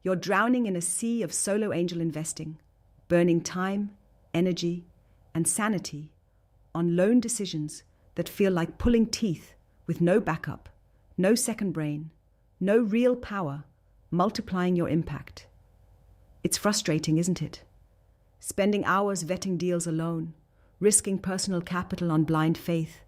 You're drowning in a sea of solo angel investing, burning time, energy, and sanity on lone decisions that feel like pulling teeth with no backup, no second brain, no real power multiplying your impact. It's frustrating, isn't it? Spending hours vetting deals alone, risking personal capital on blind faith,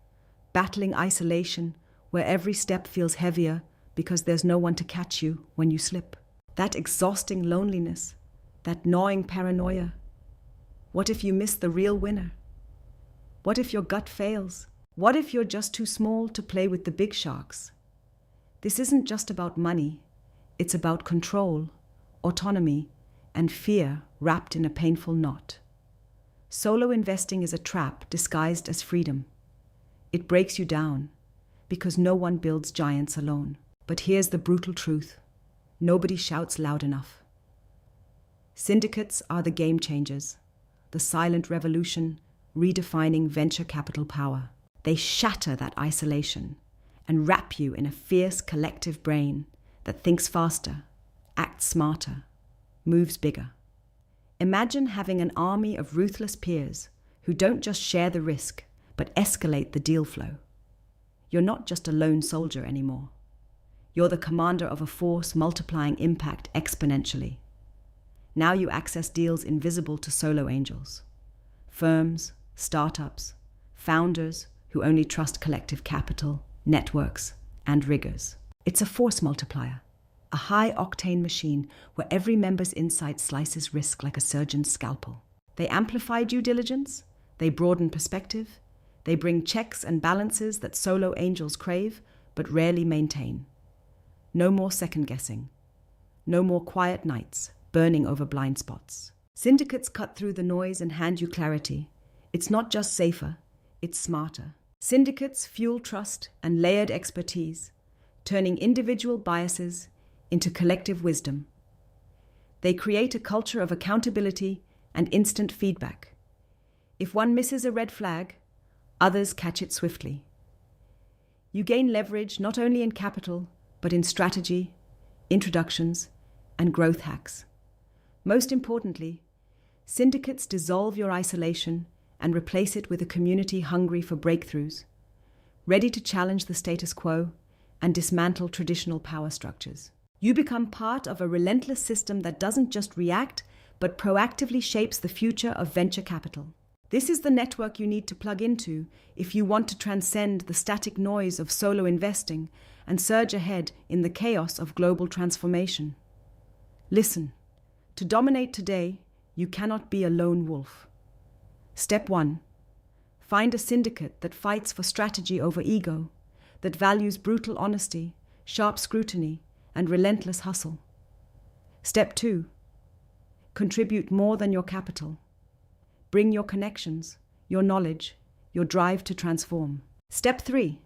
battling isolation where every step feels heavier because there's no one to catch you when you slip. That exhausting loneliness, that gnawing paranoia. What if you miss the real winner? What if your gut fails? What if you're just too small to play with the big sharks? This isn't just about money. It's about control, autonomy, and fear wrapped in a painful knot. Solo investing is a trap disguised as freedom. It breaks you down because no one builds giants alone. But here's the brutal truth. Nobody shouts loud enough. Syndicates are the game changers, the silent revolution redefining venture capital power. They shatter that isolation and wrap you in a fierce collective brain that thinks faster, acts smarter, moves bigger. Imagine having an army of ruthless peers who don't just share the risk, but escalate the deal flow. You're not just a lone soldier anymore. You're the commander of a force multiplying impact exponentially. Now you access deals invisible to solo angels. Firms, startups, founders who only trust collective capital, networks, and rigors. It's a force multiplier, a high-octane machine where every member's insight slices risk like a surgeon's scalpel. They amplify due diligence, they broaden perspective, they bring checks and balances that solo angels crave but rarely maintain. No more second-guessing. No more quiet nights, burning over blind spots. Syndicates cut through the noise and hand you clarity. It's not just safer, it's smarter. Syndicates fuel trust and layered expertise, turning individual biases into collective wisdom. They create a culture of accountability and instant feedback. If one misses a red flag, others catch it swiftly. You gain leverage not only in capital, but in strategy, introductions, and growth hacks. Most importantly, syndicates dissolve your isolation and replace it with a community hungry for breakthroughs, ready to challenge the status quo and dismantle traditional power structures. You become part of a relentless system that doesn't just react, but proactively shapes the future of venture capital. This is the network you need to plug into if you want to transcend the static noise of solo investing and surge ahead in the chaos of global transformation. Listen, to dominate today, you cannot be a lone wolf. Step 1. Find a syndicate that fights for strategy over ego, that values brutal honesty, sharp scrutiny, and relentless hustle. Step 2. Contribute more than your capital. Bring your connections, your knowledge, your drive to transform. Step 3.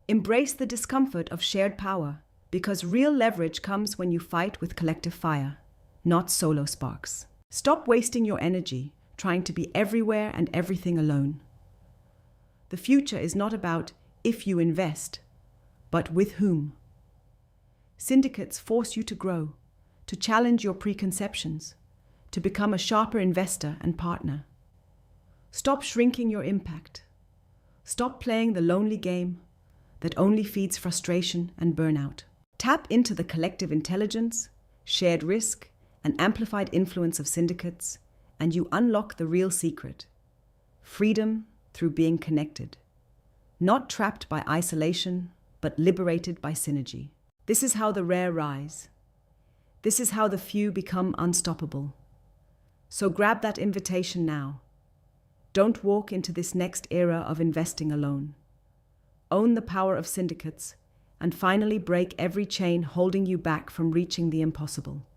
Embrace the discomfort of shared power, because real leverage comes when you fight with collective fire, not solo sparks. Stop wasting your energy trying to be everywhere and everything alone. The future is not about if you invest, but with whom. Syndicates force you to grow, to challenge your preconceptions, to become a sharper investor and partner. Stop shrinking your impact. Stop playing the lonely game that only feeds frustration and burnout. Tap into the collective intelligence, shared risk, and amplified influence of syndicates, and you unlock the real secret: freedom through being connected. Not trapped by isolation, but liberated by synergy. This is how the rare rise. This is how the few become unstoppable. So grab that invitation now. Don't walk into this next era of investing alone. Own the power of syndicates, and finally break every chain holding you back from reaching the impossible.